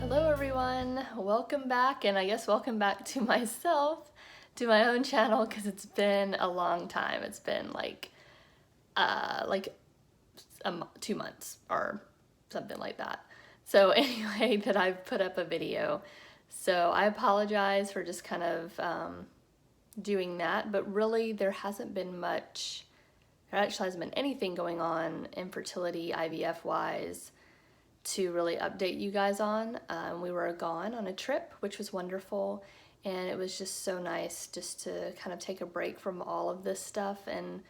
Hello everyone, welcome back, and I guess welcome back to myself, to my own channel, because it's been a long time. It's been like 2 months or something like that. So anyway, that I've put up a video. So I apologize for just kind of doing that, but really there hasn't been much, there actually hasn't been anything going on infertility IVF wise to really update you guys on. We were gone on a trip, which was wonderful, and it was just so nice just to kind of take a break from all of this stuff and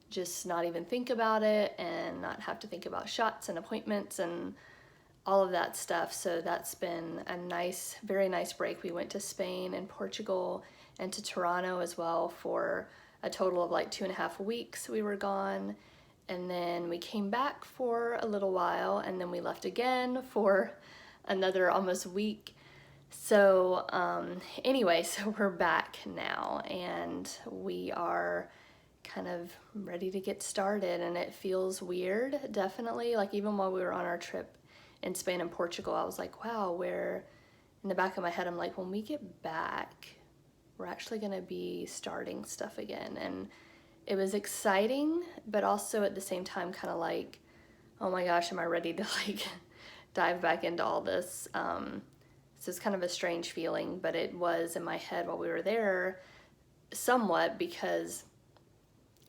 just not even think about it and not have to think about shots and appointments and all of that stuff. So that's been a nice, very nice break. We went to Spain and Portugal and to Toronto as well for a total of like 2.5 weeks we were gone. And then we came back for a little while, and then we left again for another almost week. So anyway, so we're back now, and we are kind of ready to get started, and it feels weird, definitely. Like even while we were on our trip in Spain and Portugal, I was like, wow, where in the back of my head, I'm like, when we get back, we're actually gonna be starting stuff again. And it was exciting, but also at the same time kind of like, oh my gosh, am I ready to like dive back into all this? So it's kind of a strange feeling, but it was in my head while we were there somewhat, because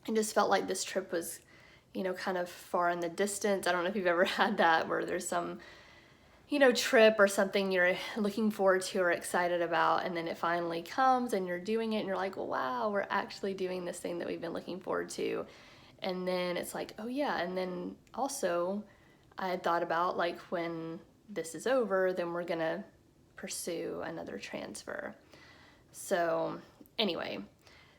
I just felt like this trip was, you know, kind of far in the distance. I don't know if you've ever had that, where there's some, you know, trip or something you're looking forward to or excited about, and then it finally comes and you're doing it and you're like, well, wow, we're actually doing this thing that we've been looking forward to. And then it's like, oh yeah. And then also I had thought about, like, when this is over, then we're gonna pursue another transfer. So anyway,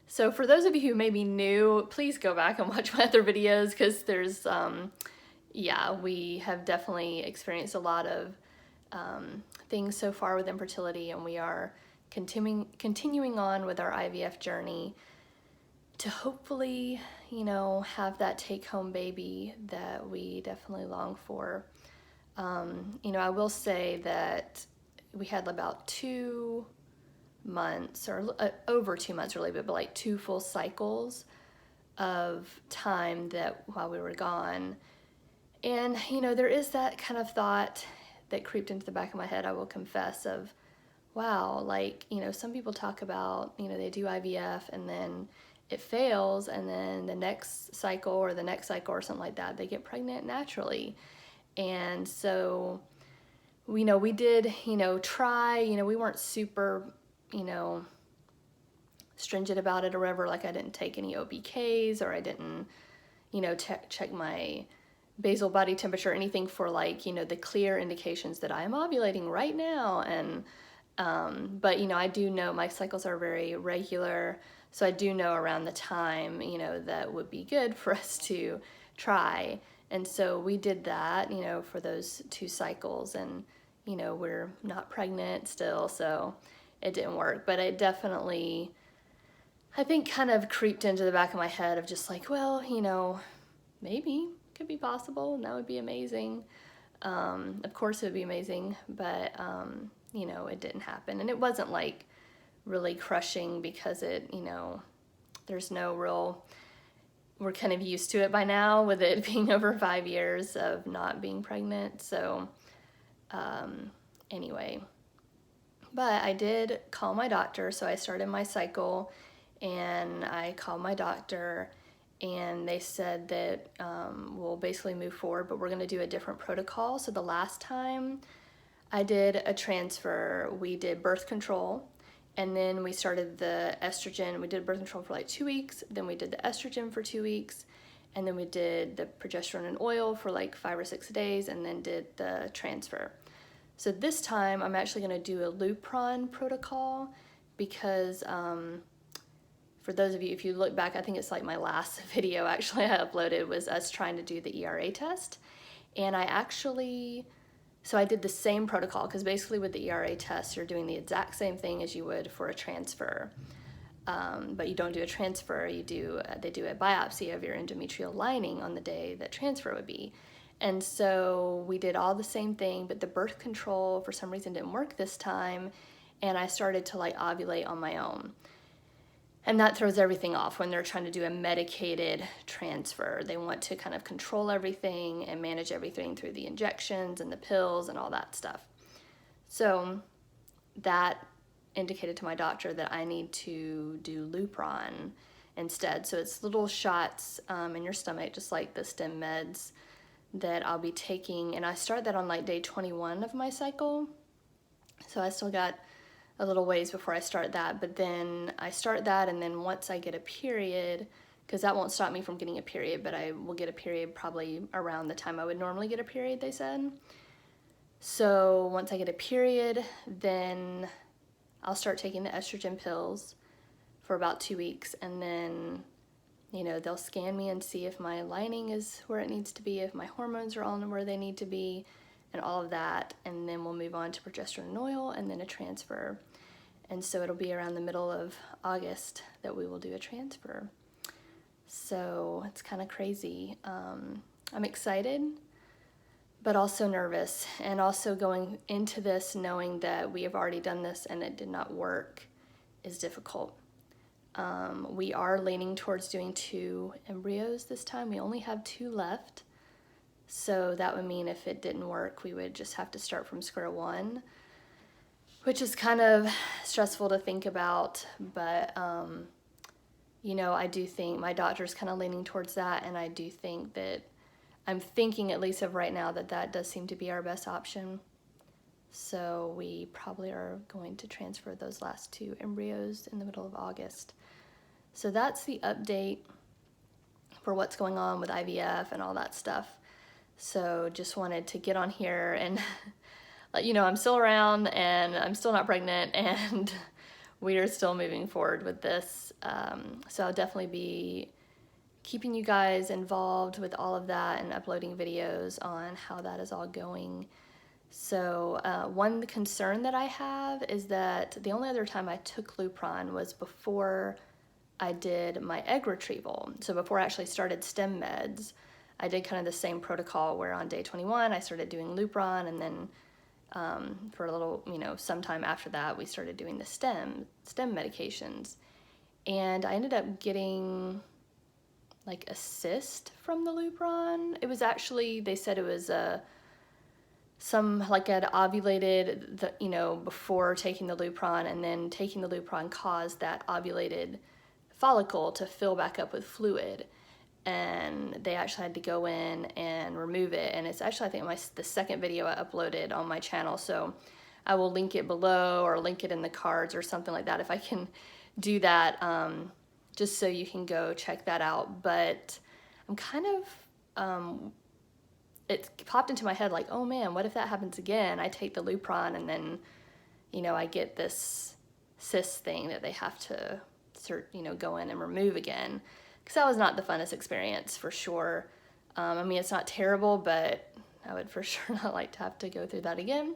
so for those of you who may be new, please go back and watch my other videos, because there's yeah, we have definitely experienced a lot of things so far with infertility, and we are continuing on with our IVF journey to hopefully, you know, have that take-home baby that we definitely long for. You know, I will say that we had about 2 months, or over 2 months really, but like 2 full cycles of time that while we were gone. And, you know, there is that kind of thought that creeped into the back of my head, I will confess, of, wow, like, you know, some people talk about, you know, they do IVF and then it fails, and then the next cycle or the next cycle or something like that, they get pregnant naturally. And so, you know, we did, you know, try, you know, we weren't super, you know, stringent about it or whatever. Like I didn't take any OBKs, or I didn't, you know, check my basal body temperature or anything for, like, you know, the clear indications that I am ovulating right now. And but, you know, I do know my cycles are very regular, so I do know around the time, you know, that would be good for us to try. And so we did that, you know, for those 2 cycles, and, you know, we're not pregnant still, so it didn't work. But it definitely, I think, kind of creeped into the back of my head of just like, well, you know, maybe could be possible, and that would be amazing. Of course it would be amazing, but you know, it didn't happen. And it wasn't like really crushing, because it, you know, there's no real, we're kind of used to it by now with it being over 5 years of not being pregnant. So anyway, but I did call my doctor. So I started my cycle and I called my doctor, and they said that we'll basically move forward, but we're going to do a different protocol. So the last time I did a transfer, we did birth control, and then we started the estrogen. We did birth control for like 2 weeks, then we did the estrogen for 2 weeks, and then we did the progesterone and oil for like 5 or 6 days, and then did the transfer. So this time I'm actually going to do a Lupron protocol, because for those of you, if you look back, I think it's like my last video actually I uploaded was us trying to do the ERA test. And I actually, so I did the same protocol, because basically with the ERA test, you're doing the exact same thing as you would for a transfer. But you don't do a transfer, they do a biopsy of your endometrial lining on the day that transfer would be. And so we did all the same thing, but the birth control for some reason didn't work this time, and I started to like ovulate on my own. And that throws everything off when they're trying to do a medicated transfer. They want to kind of control everything and manage everything through the injections and the pills and all that stuff. So that indicated to my doctor that I need to do Lupron instead. So it's little shots in your stomach, just like the stem meds that I'll be taking. And I start that on like day 21 of my cycle. So I still got a little ways before I start that, but then I start that, and then once I get a period, because that won't stop me from getting a period, but I will get a period probably around the time I would normally get a period, they said. So once I get a period, then I'll start taking the estrogen pills for about 2 weeks, and then, you know, they'll scan me and see if my lining is where it needs to be, if my hormones are all where they need to be, and all of that, and then we'll move on to progesterone and oil, and then a transfer. And so it'll be around the middle of August that we will do a transfer. So it's kind of crazy. I'm excited, but also nervous, and also going into this knowing that we have already done this and it did not work is difficult. We are leaning towards doing 2 embryos this time. We only have 2 left. So that would mean if it didn't work, we would just have to start from square one, which is kind of stressful to think about. But, you know, I do think my doctor's kind of leaning towards that. And I do think that I'm thinking, at least of right now, that that does seem to be our best option. So we probably are going to transfer those last 2 embryos in the middle of August. So that's the update for what's going on with IVF and all that stuff. So just wanted to get on here and let you know I'm still around and I'm still not pregnant, and we are still moving forward with this. So I'll definitely be keeping you guys involved with all of that and uploading videos on how that is all going. So one concern that I have is that the only other time I took Lupron was before I did my egg retrieval. So before I actually started stem meds, I did kind of the same protocol where on day 21 I started doing Lupron, and then for a little, you know, sometime after that we started doing the stem medications. And I ended up getting like a cyst from the Lupron. It was actually, they said it was some, like, I'd ovulated, you know, before taking the Lupron, and then taking the Lupron caused that ovulated follicle to fill back up with fluid. And they actually had to go in and remove it. And it's actually, I think, the second video I uploaded on my channel. So I will link it below or link it in the cards or something like that if I can do that, just so you can go check that out. But I'm kind of, it popped into my head like, oh man, what if that happens again? I take the Lupron and then, you know, I get this cyst thing that they have to, you know, go in and remove again. Because that was not the funnest experience, for sure. I mean, it's not terrible, but I would for sure not like to have to go through that again.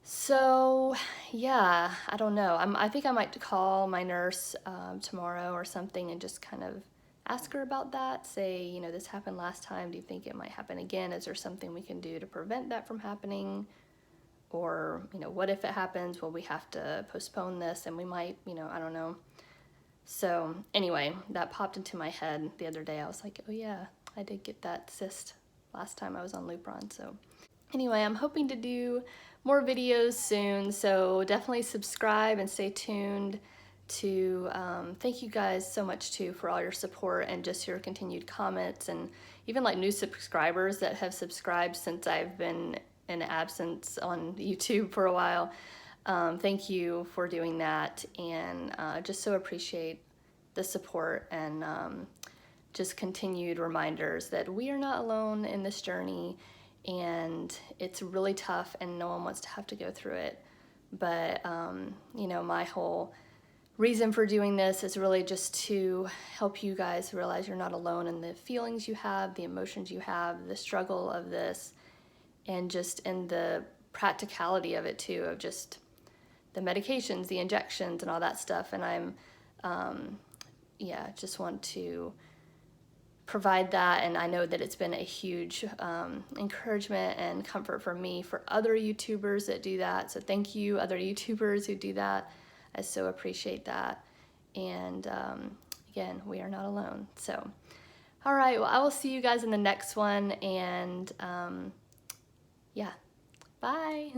So, yeah, I don't know. I think I might call my nurse tomorrow or something and just kind of ask her about that. Say, you know, this happened last time. Do you think it might happen again? Is there something we can do to prevent that from happening? Or, you know, what if it happens? Will we have to postpone this? And we might, you know, I don't know. So anyway, that popped into my head the other day. I was like, oh yeah, I did get that cyst last time I was on Lupron. So anyway, I'm hoping to do more videos soon. So definitely subscribe and stay tuned to, thank you guys so much too for all your support and just your continued comments, and even like new subscribers that have subscribed since I've been in absence on YouTube for a while. Thank you for doing that, and just so appreciate the support and just continued reminders that we are not alone in this journey, and it's really tough and no one wants to have to go through it. But, you know, my whole reason for doing this is really just to help you guys realize you're not alone in the feelings you have, the emotions you have, the struggle of this, and just in the practicality of it too, of just the medications, the injections, and all that stuff. And I'm, yeah, just want to provide that, and I know that it's been a huge encouragement and comfort for me, for other YouTubers that do that. So thank you, other YouTubers who do that. I so appreciate that. And again, we are not alone. So, all right, well, I will see you guys in the next one, and yeah, bye.